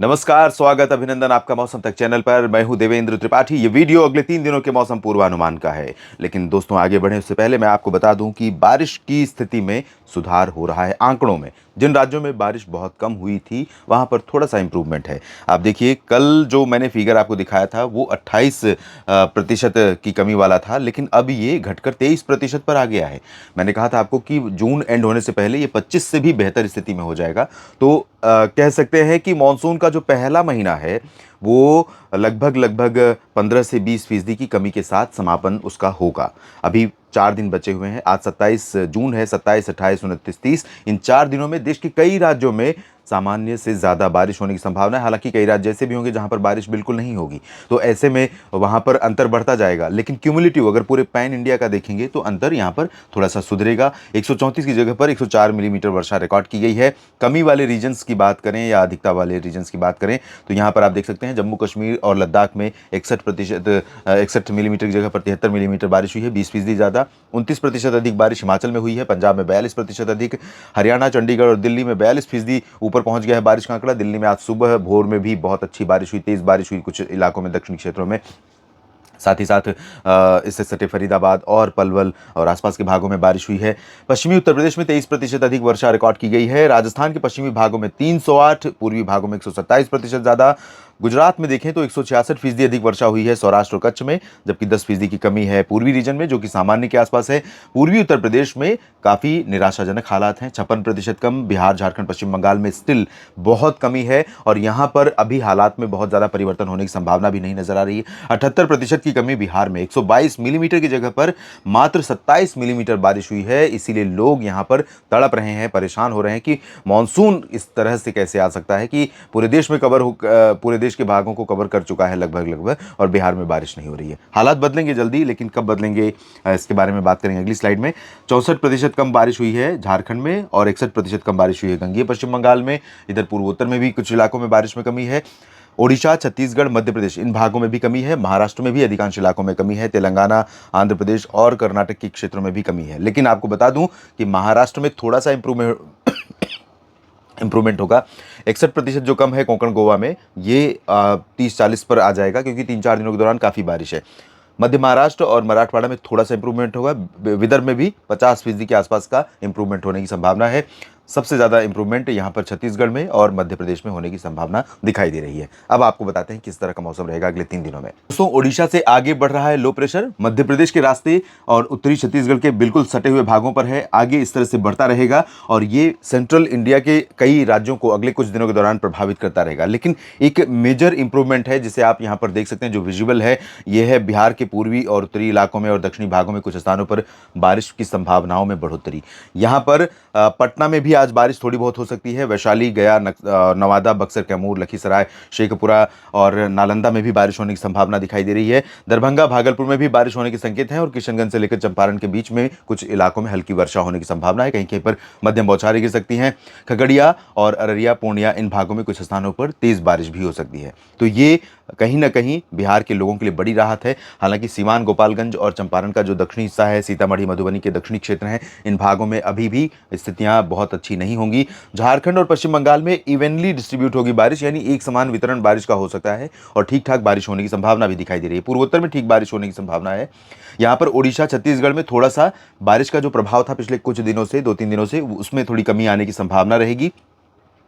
नमस्कार, स्वागत, अभिनंदन आपका मौसम तक चैनल पर। मैं हूं देवेंद्र त्रिपाठी। ये वीडियो अगले 3 दिनों के मौसम पूर्वानुमान का है। लेकिन दोस्तों, आगे बढ़े उससे पहले मैं आपको बता दूं कि बारिश की स्थिति में सुधार हो रहा है आंकड़ों में। जिन राज्यों में बारिश बहुत कम हुई थी वहां पर थोड़ा सा इंप्रूवमेंट है। आप देखिए, कल जो मैंने फिगर आपको दिखाया था वो 28% की कमी वाला था, लेकिन अब ये घटकर 23% पर आ गया है। मैंने कहा था आपको कि जून एंड होने से पहले ये 25 से भी बेहतर स्थिति में हो जाएगा। तो कह सकते हैं कि मानसून का जो पहला महीना है वो लगभग 15 से 20% की कमी के साथ समापन उसका होगा। अभी 4 दिन बचे हुए हैं। आज 27 जून है। 27, 28, 29, 30 इन 4 दिनों में देश के कई राज्यों में सामान्य से ज़्यादा बारिश होने की संभावना है। हालांकि कई राज्य ऐसे भी होंगे जहां पर बारिश बिल्कुल नहीं होगी, तो ऐसे में वहां पर अंतर बढ़ता जाएगा। लेकिन क्यूमुलेटिव अगर पूरे पैन इंडिया का देखेंगे तो अंतर यहां पर थोड़ा सा सुधरेगा। 134 की जगह पर 104 मिलीमीटर वर्षा रिकॉर्ड की गई है। कमी वाले रीजन्स की बात करें या अधिकता वाले रीजन्स की बात करें तो यहाँ पर आप देख सकते हैं जम्मू कश्मीर और लद्दाख में 61 मिलीमीटर की जगह पर 73 मिलीमीटर बारिश हुई है, 20% ज़्यादा। 29% अधिक बारिश हिमाचल में हुई है। पंजाब में 42% अधिक। हरियाणा, चंडीगढ़ और दिल्ली में 42% ऊपर पहुंच गया है बारिश का आंकड़ा। दिल्ली में आज सुबह भोर में भी बहुत अच्छी बारिश हुई, तेज़ बारिश हुई कुछ इलाकों में, दक्षिणी क्षेत्रों में। साथ ही साथ इससे सटे फरीदाबाद और पलवल और आसपास के भागों में बारिश हुई है। पश्चिमी उत्तर प्रदेश में 23% अधिक वर्षा रिकॉर्ड की गई है। राजस्थान के पश्चिमी भागों में 308, पूर्वी भागों में 127% ज़्यादा। गुजरात में देखें तो 166% अधिक वर्षा हुई है सौराष्ट्र और कच्छ में, जबकि 10% की कमी है पूर्वी रीजन में जो कि सामान्य के आसपास है। पूर्वी उत्तर प्रदेश में काफ़ी निराशाजनक हालात हैं, 56% कम। बिहार, झारखंड, पश्चिम बंगाल में स्टिल बहुत कमी है और यहाँ पर अभी हालात में बहुत ज़्यादा परिवर्तन होने की संभावना भी नहीं नजर आ रही है। 78% की कमी बिहार में। 122 मिलीमीटर की जगह पर मात्र 27 मिलीमीटर बारिश हुई है। इसीलिए लोग यहाँ पर तड़प रहे हैं, परेशान हो रहे हैं कि मानसून इस तरह से कैसे आ सकता है कि पूरे देश में पूरे देश के भागों को कवर कर चुका है लगभग, और बिहार में बारिश नहीं हो रही है। हालात बदलेंगे जल्दी, लेकिन कब बदलेंगे इसके बारे में बात करेंगे अगली स्लाइड में। 64% कम बारिश हुई है झारखंड में और 61% कम बारिश हुई है गंगेय पश्चिम बंगाल में। इधर पूर्वोत्तर में भी कुछ इलाकों में बारिश में कमी है। ओडिशा, छत्तीसगढ़, मध्य प्रदेश इन भागों में भी कमी है। महाराष्ट्र में भी अधिकांश इलाकों में कमी है। तेलंगाना, आंध्र प्रदेश और कर्नाटक के क्षेत्रों में भी कमी है। लेकिन आपको बता दूं कि महाराष्ट्र में थोड़ा सा इंप्रूवमेंट होगा। 61% जो कम है कोंकण गोवा में, ये 30-40 पर आ जाएगा क्योंकि 3-4 दिनों के दौरान काफ़ी बारिश है। मध्य महाराष्ट्र और मराठवाड़ा में थोड़ा सा इंप्रूवमेंट होगा। विदर्भ में भी 50% के आसपास का इंप्रूवमेंट होने की संभावना है। सबसे ज़्यादा इंप्रूवमेंट यहाँ पर छत्तीसगढ़ में और मध्य प्रदेश में होने की संभावना दिखाई दे रही है। अब आपको बताते हैं किस तरह का मौसम रहेगा अगले 3 दिनों में। दोस्तों, ओडिशा से आगे बढ़ रहा है लो प्रेशर, मध्य प्रदेश के रास्ते और उत्तरी छत्तीसगढ़ के बिल्कुल सटे हुए भागों पर है। आगे इस तरह से बढ़ता रहेगा और ये सेंट्रल इंडिया के कई राज्यों को अगले कुछ दिनों के दौरान प्रभावित करता रहेगा। लेकिन एक मेजर इंप्रूवमेंट है जिसे आप यहाँ पर देख सकते हैं, जो विजुअल है, ये है बिहार के पूर्वी और उत्तरी इलाकों में और दक्षिणी भागों में कुछ स्थानों पर बारिश की संभावनाओं में बढ़ोतरी। यहाँ पर पटना में भी आज बारिश थोड़ी बहुत हो सकती है। वैशाली, गया, नवादा, बक्सर, कैमूर, लखीसराय, शेखपुरा और नालंदा में भी बारिश होने की संभावना दिखाई दे रही है। दरभंगा, भागलपुर में भी बारिश होने के संकेत हैं और किशनगंज से लेकर चंपारण के बीच में कुछ इलाकों में हल्की वर्षा होने की संभावना है। कहीं कहीं पर मध्यम बौछारें गिर सकती हैं। खगड़िया और अररिया, पूर्णिया इन भागों में कुछ स्थानों पर तेज बारिश भी हो सकती है। तो ये कहीं ना कहीं बिहार के लोगों के लिए बड़ी राहत है। हालांकि सीवान, गोपालगंज और चंपारण का जो दक्षिणी हिस्सा है, सीतामढ़ी, मधुबनी के दक्षिणी क्षेत्र हैं, इन भागों में अभी भी स्थितियां बहुत अच्छी नहीं होंगी। झारखंड और पश्चिम बंगाल में इवनली डिस्ट्रीब्यूट होगी बारिश, यानी एक समान वितरण बारिश का हो सकता है और ठीक ठाक बारिश होने की संभावना भी दिखाई दे रही है। पूर्वोत्तर में ठीक बारिश होने की संभावना है। यहाँ पर ओडिशा, छत्तीसगढ़ में थोड़ा सा बारिश का जो प्रभाव था पिछले कुछ दिनों से, 2-3 दिनों से, उसमें थोड़ी कमी आने की संभावना रहेगी।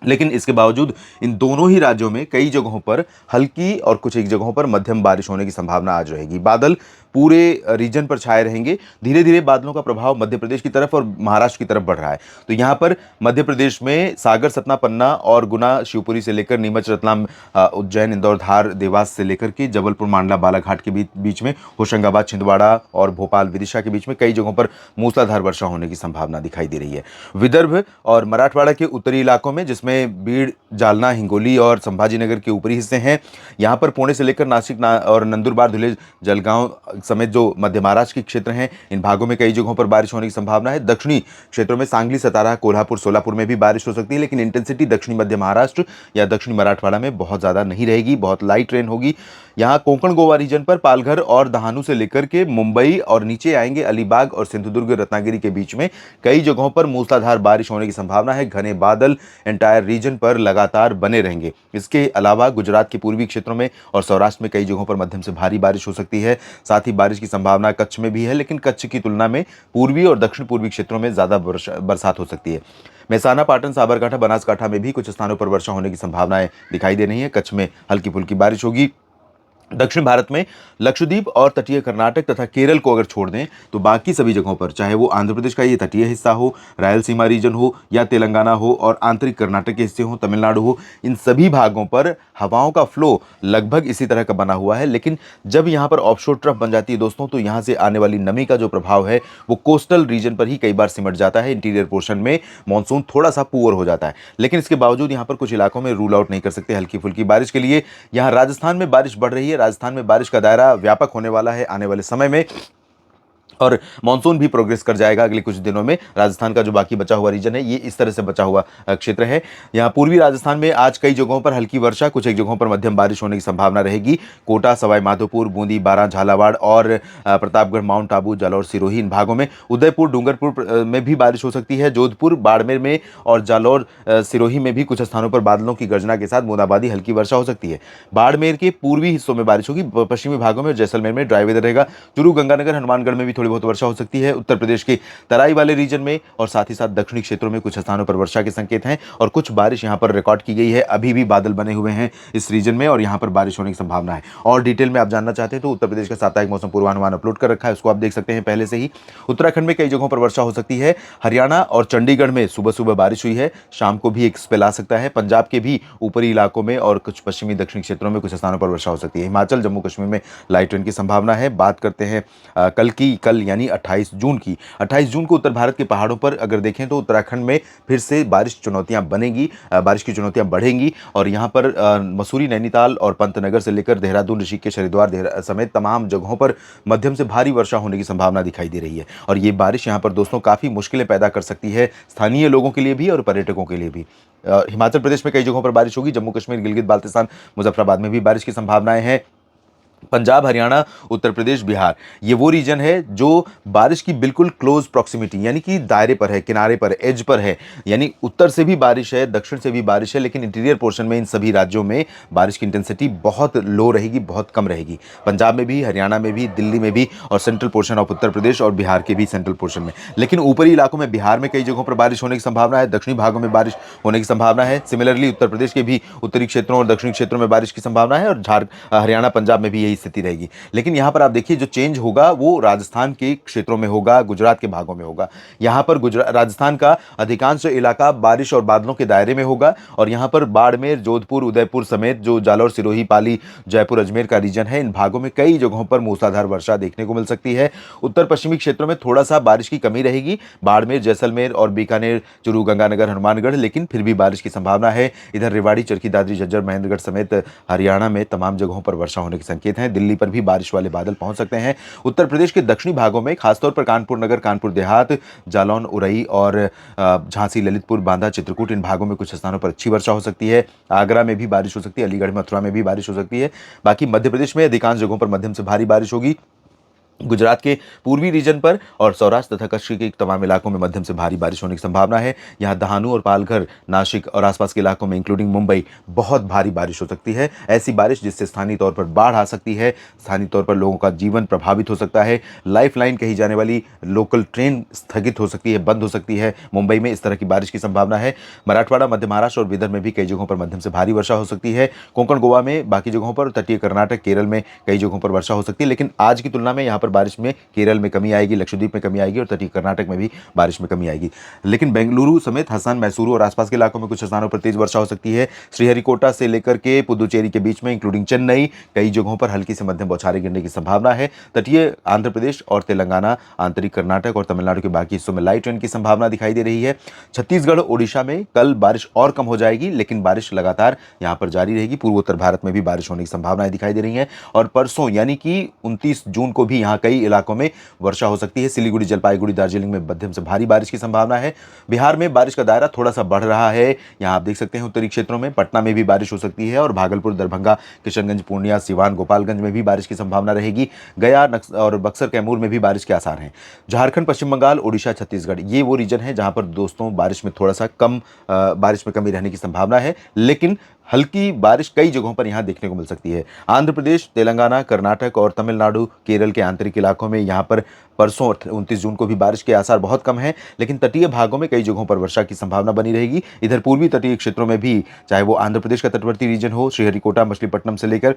लेकिन इसके बावजूद इन दोनों ही राज्यों में कई जगहों पर हल्की और कुछ एक जगहों पर मध्यम बारिश होने की संभावना आज रहेगी। बादल पूरे रीजन पर छाए रहेंगे। धीरे धीरे बादलों का प्रभाव मध्य प्रदेश की तरफ और महाराष्ट्र की तरफ बढ़ रहा है। तो यहाँ पर मध्य प्रदेश में सागर, सतना, पन्ना और गुना, शिवपुरी से लेकर नीमच, रतलाम, उज्जैन, इंदौर, धार, देवास से लेकर के जबलपुर, मांडला, बालाघाट के बीच में, होशंगाबाद, छिंदवाड़ा और भोपाल, विदिशा के बीच में कई जगहों पर मूसलाधार वर्षा होने की संभावना दिखाई दे रही है। विदर्भ और मराठवाड़ा के उत्तरी इलाकों में, जिसमें बीड़, जालना, हिंगोली और संभाजीनगर के ऊपरी हिस्से हैं, यहाँ पर पुणे से लेकर नासिक और नंदुरबार, धुले, जलगांव समेत जो मध्य महाराष्ट्र के क्षेत्र हैं, इन भागों में कई जगहों पर बारिश होने की संभावना है। दक्षिणी क्षेत्रों में सांगली, सतारा, कोल्हापुर, सोलापुर में भी बारिश हो सकती है, लेकिन इंटेंसिटी दक्षिणी मध्य महाराष्ट्र या दक्षिणी मराठवाड़ा में बहुत ज़्यादा नहीं रहेगी, बहुत लाइट रेन होगी। यहाँ कोंकण गोवा रीजन पर पालघर और दहानू से लेकर के मुंबई और नीचे आएंगे अलीबाग और सिंधुदुर्ग, रत्नागिरी के बीच में कई जगहों पर मूसलाधार बारिश होने की संभावना है। घने बादल एंटायर एंटायर रीजन पर लगातार बने रहेंगे। इसके अलावा गुजरात के पूर्वी क्षेत्रों में और सौराष्ट्र में कई जगहों पर मध्यम से भारी बारिश हो सकती है। साथ ही बारिश की संभावना कच्छ में भी है, लेकिन कच्छ की तुलना में पूर्वी और दक्षिण पूर्वी क्षेत्रों में ज़्यादा बरसात हो सकती है। मेहसाना, पाटन, साबरकांठा, बनासकांठा में भी कुछ स्थानों पर वर्षा होने की संभावनाएं दिखाई दे रही हैं। कच्छ में हल्की फुल्की बारिश होगी। दक्षिण भारत में लक्षद्वीप और तटीय कर्नाटक तथा केरल को अगर छोड़ दें तो बाकी सभी जगहों पर, चाहे वो आंध्र प्रदेश का ये तटीय हिस्सा हो, रायलसीमा रीजन हो या तेलंगाना हो और आंतरिक कर्नाटक के हिस्से हो, तमिलनाडु हो, इन सभी भागों पर हवाओं का फ्लो लगभग इसी तरह का बना हुआ है। लेकिन जब यहाँ पर ऑफशोर ट्रफ बन जाती है दोस्तों, तो यहाँ से आने वाली नमी का जो प्रभाव है वो कोस्टल रीजन पर ही कई बार सिमट जाता है। इंटीरियर पोर्शन में मानसून थोड़ा सा पुअर हो जाता है, लेकिन इसके बावजूद यहाँ पर कुछ इलाकों में रूल आउट नहीं कर सकते हल्की फुल्की बारिश के लिए। यहाँ राजस्थान में बारिश बढ़ रही है। राजस्थान में बारिश का दायरा व्यापक होने वाला है आने वाले समय में, और मानसून भी प्रोग्रेस कर जाएगा अगले कुछ दिनों में। राजस्थान का जो बाकी बचा हुआ रीजन है ये इस तरह से बचा हुआ क्षेत्र है। यहाँ पूर्वी राजस्थान में आज कई जगहों पर हल्की वर्षा, कुछ एक जगहों पर मध्यम बारिश होने की संभावना रहेगी। कोटा, सवाई माधोपुर, बूंदी, बारां, झालावाड़ और प्रतापगढ़, माउंट आबू, जालौर, सिरोही, इन भागों में, उदयपुर, डूंगरपुर में भी बारिश हो सकती है। जोधपुर, बाड़मेर में और जालौर, सिरोही में भी कुछ स्थानों पर बादलों की गर्जना के साथ बूंदाबांदी हल्की वर्षा हो सकती है। बाड़मेर के पूर्वी हिस्सों में बारिश होगी। पश्चिमी भागों में जैसलमेर में ड्राई वेदर रहेगा। चूरू, गंगानगर, हनुमानगढ़ में भी थोड़ी बहुत वर्षा हो सकती है। उत्तर प्रदेश के तराई वाले रीजन में और साथ ही साथ दक्षिणी क्षेत्रों में कुछ स्थानों पर वर्षा के संकेत हैं और कुछ बारिश यहां पर रिकॉर्ड की गई है। अभी भी बादल बने हुए हैं इस रीजन में और यहां पर बारिश होने की संभावना है। और डिटेल में आप जानना चाहते हैं तो उत्तर प्रदेश का साप्ताहिक मौसम पूर्वानुमान अपलोड कर रखा है, उसको आप देख सकते हैं पहले से ही। उत्तराखंड में कई जगहों पर वर्षा हो सकती है। हरियाणा और चंडीगढ़ में सुबह सुबह बारिश हुई है, शाम को भी एक स्पेल आ सकता है। पंजाब के भी ऊपरी इलाकों में और कुछ पश्चिमी दक्षिणी क्षेत्रों में कुछ स्थानों पर वर्षा हो सकती है। हिमाचल, जम्मू कश्मीर में लाइट रेन की संभावना है। बात करते हैं कल यानी 28 जून की। 28 जून को उत्तर भारत के पहाड़ों पर अगर देखें तो उत्तराखंड में फिर से बारिश चुनौतियां बनेगी, बारिश की चुनौतियां बढ़ेंगी और यहां पर मसूरी, नैनीताल और पंतनगर से लेकर देहरादून, ऋषिकेश, हरिद्वार समेत तमाम जगहों पर मध्यम से भारी वर्षा होने की संभावना दिखाई दे रही है। और ये बारिश यहां पर दोस्तों काफ़ी मुश्किलें पैदा कर सकती है स्थानीय लोगों के लिए भी और पर्यटकों के लिए भी। हिमाचल प्रदेश में कई जगहों पर बारिश होगी। जम्मू कश्मीर, गिलगित बाल्टिस्तान, मुजफ्फराबाद में भी बारिश की संभावनाएं हैं। पंजाब, हरियाणा, उत्तर प्रदेश, बिहार, ये वो रीजन है जो बारिश की बिल्कुल क्लोज प्रॉक्सिमिटी यानी कि दायरे पर है, किनारे पर, एज पर है। यानी उत्तर से भी बारिश है, दक्षिण से भी बारिश है, लेकिन इंटीरियर पोर्शन में इन सभी राज्यों में बारिश की इंटेंसिटी बहुत लो रहेगी, बहुत कम रहेगी। पंजाब में भी, हरियाणा में भी, दिल्ली में भी और central portion of Uttar Pradesh और बिहार के भी सेंट्रल पोर्शन में। लेकिन ऊपरी इलाकों में, बिहार में कई जगहों पर बारिश होने की संभावना है, दक्षिणी भागों में बारिश होने की संभावना है। सिमिलरली उत्तर प्रदेश के भी उत्तरी क्षेत्रों और दक्षिणी क्षेत्रों में बारिश की संभावना है और हरियाणा, पंजाब में भी यही स्थिति रहेगी। लेकिन यहां पर आप देखिए जो चेंज होगा वो राजस्थान के क्षेत्रों में होगा, गुजरात के भागों में होगा। यहां पर राजस्थान का अधिकांश इलाका बारिश और बादलों के दायरे में होगा और यहां पर बाड़मेर, जोधपुर, उदयपुर समेत जो जालौर, सिरोही, पाली, जयपुर, अजमेर का रीजन है, इन भागों में कई जगहों पर मूसलाधार वर्षा देखने को मिल सकती है। उत्तर पश्चिमी क्षेत्रों में थोड़ा सा बारिश की कमी रहेगी, बाड़मेर, जैसलमेर और बीकानेर, चूरू, गंगानगर, हनुमानगढ़, लेकिन फिर भी बारिश की संभावना है। इधर रेवाड़ी, चरखी दादरी, झज्जर, महेंद्रगढ़ समेत हरियाणा में तमाम जगहों पर वर्षा होने के संकेत हैं। दिल्ली पर भी बारिश वाले बादल पहुंच सकते हैं। उत्तर प्रदेश के दक्षिणी भागों में खासतौर पर कानपुर नगर, कानपुर देहात, जालौन, उरई और झांसी, ललितपुर, बांदा, चित्रकूट, इन भागों में कुछ स्थानों पर अच्छी वर्षा हो सकती है। आगरा में भी बारिश हो सकती है, अलीगढ़, मथुरा में भी बारिश हो सकती है। बाकी मध्य प्रदेश में अधिकांश जगहों पर मध्यम से भारी बारिश होगी। गुजरात के पूर्वी रीजन पर और सौराष्ट्र तथा कच्छ के तमाम इलाकों में मध्यम से भारी बारिश होने की संभावना है। यहां दहानू और पालघर, नासिक और आसपास के इलाकों में इंक्लूडिंग मुंबई बहुत भारी बारिश हो सकती है। ऐसी बारिश जिससे स्थानीय तौर पर बाढ़ आ सकती है, स्थानीय तौर पर लोगों का जीवन प्रभावित हो सकता है। लाइफ लाइन कही जाने वाली लोकल ट्रेन स्थगित हो सकती है, बंद हो सकती है। मुंबई में इस तरह की बारिश की संभावना है। मराठवाड़ा, मध्य महाराष्ट्र और विदर्भ में भी कई जगहों पर मध्यम से भारी वर्षा हो सकती है। कोंकण, गोवा में, बाकी जगहों पर, तटीय कर्नाटक, केरल में कई जगहों पर वर्षा हो सकती है। लेकिन आज की तुलना में यहाँ पर बारिश में केरल में कमी आएगी, लक्षद्वीप में कमी आएगी और तटीय कर्नाटक में भी बारिश में कमी आएगी। लेकिन बेंगलुरु समेत हसन, मैसूरू और आसपास के इलाकों में कुछ स्थानों पर तेज वर्षा हो सकती है। श्रीहरिकोटा से लेकर के पुदुचेरी के बीच में इंक्लूडिंग चेन्नई, कई जगहों पर हल्की से मध्यम बौछारें गिरने की संभावना है। तटीय आंध्र प्रदेश और तेलंगाना, आंतरिक कर्नाटक और तमिलनाडु के बाकी हिस्सों में लाइट रेन की संभावना दिखाई दे रही है। छत्तीसगढ़, ओडिशा में कल बारिश और कम हो जाएगी, लेकिन बारिश लगातार यहां पर जारी रहेगी। पूर्वोत्तर भारत में भी बारिश होने की संभावनाएं दिखाई दे रही हैं और परसों यानी कि 29 जून को भी यहां जहां कई इलाकों में वर्षा हो सकती है। सिलीगुड़ी, जलपाईगुड़ी, दार्जिलिंग में मध्यम से भारी बारिश की संभावना है। बिहार में बारिश का दायरा थोड़ा सा बढ़ रहा है। यहाँ आप देख सकते हैं उत्तरी क्षेत्रों में पटना में भी बारिश हो सकती है और भागलपुर, दरभंगा, किशनगंज, पूर्णिया, सिवान, गोपालगंज में भी बारिश की संभावना रहेगी। गया और बक्सर, कैमूर में भी बारिश के आसार हैं। झारखंड, पश्चिम बंगाल, ओडिशा, छत्तीसगढ़ ये वो रीजन है जहां पर दोस्तों बारिश में थोड़ा सा कम बारिश में कमी रहने की संभावना है, लेकिन हल्की बारिश कई जगहों पर यहां देखने को मिल सकती है। आंध्र प्रदेश, तेलंगाना, कर्नाटक और तमिलनाडु, केरल के आंतरिक इलाकों में यहां पर परसों 29 जून को भी बारिश के आसार बहुत कम है, लेकिन तटीय भागों में कई जगहों पर वर्षा की संभावना बनी रहेगी। इधर पूर्वी तटीय क्षेत्रों में भी, चाहे वो आंध्र प्रदेश का तटवर्ती रीजन हो, श्रीहरिकोटा, मछलीपट्टनम से लेकर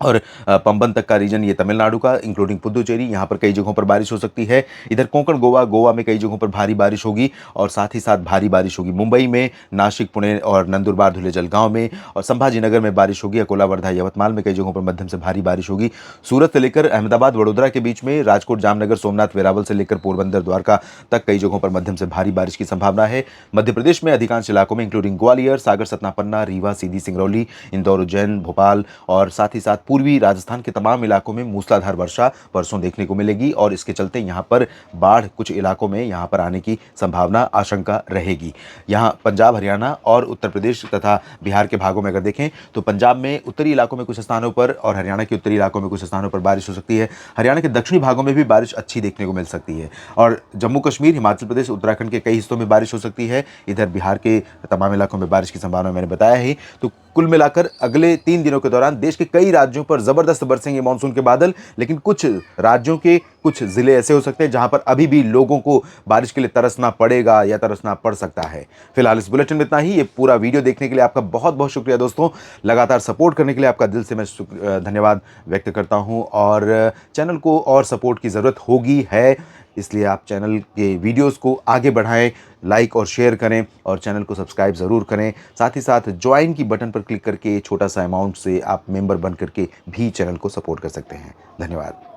और पंबन तक का रीजन, ये तमिलनाडु का इंक्लूडिंग पुदुचेरी, यहाँ पर कई जगहों पर बारिश हो सकती है। इधर कोंकण, गोवा में कई जगहों पर भारी बारिश होगी और साथ ही साथ भारी बारिश होगी मुंबई में, नासिक, पुणे और नंदुरबार, धुले, जलगांव में, और संभाजीनगर में बारिश होगी। अकोला, वर्धा, यवतमाल में कई जगहों पर मध्यम से भारी बारिश होगी। सूरत से लेकर अहमदाबाद, वडोदरा के बीच में, राजकोट, जामनगर, सोमनाथ, वेरावल से लेकर पोरबंदर, द्वारका तक कई जगहों पर मध्यम से भारी बारिश की संभावना है। मध्य प्रदेश में अधिकांश इलाकों में इंक्लूडिंग ग्वालियर, सागर, सतना, पन्ना, रीवा, सीधी, सिंगरौली, इंदौर, उज्जैन, भोपाल और साथ ही साथ पूर्वी राजस्थान के तमाम इलाकों में मूसलाधार वर्षा परसों देखने को मिलेगी और इसके चलते यहां पर बाढ़ कुछ इलाकों में यहां पर आने की संभावना, आशंका रहेगी। यहां पंजाब, हरियाणा और उत्तर प्रदेश तथा बिहार के भागों में अगर देखें तो पंजाब में उत्तरी इलाकों में कुछ स्थानों पर और हरियाणा के उत्तरी इलाकों में कुछ स्थानों पर बारिश हो सकती है। हरियाणा के दक्षिणी भागों में भी बारिश अच्छी देखने को मिल सकती है और जम्मू कश्मीर, हिमाचल प्रदेश, उत्तराखंड के कई हिस्सों में बारिश हो सकती है। इधर बिहार के तमाम इलाकों में बारिश की संभावना मैंने बताया है। तो कुल मिलाकर अगले 3 दिनों के दौरान देश के कई राज्यों पर जबरदस्त बरसेंगे मानसून के बादल, लेकिन कुछ राज्यों के कुछ जिले ऐसे हो सकते हैं जहां पर अभी भी लोगों को बारिश के लिए तरसना पड़ेगा या तरसना पड़ सकता है। फिलहाल इस बुलेटिन में इतना ही। ये पूरा वीडियो देखने के लिए आपका बहुत बहुत शुक्रिया दोस्तों। लगातार सपोर्ट करने के लिए आपका दिल से मैं धन्यवाद व्यक्त करता हूं और चैनल को और सपोर्ट की ज़रूरत होगी है, इसलिए आप चैनल के वीडियोस को आगे बढ़ाएं, लाइक और शेयर करें और चैनल को सब्सक्राइब ज़रूर करें। साथ ही साथ ज्वाइन की बटन पर क्लिक करके छोटा सा अमाउंट से आप मेंबर बन करके भी चैनल को सपोर्ट कर सकते हैं। धन्यवाद।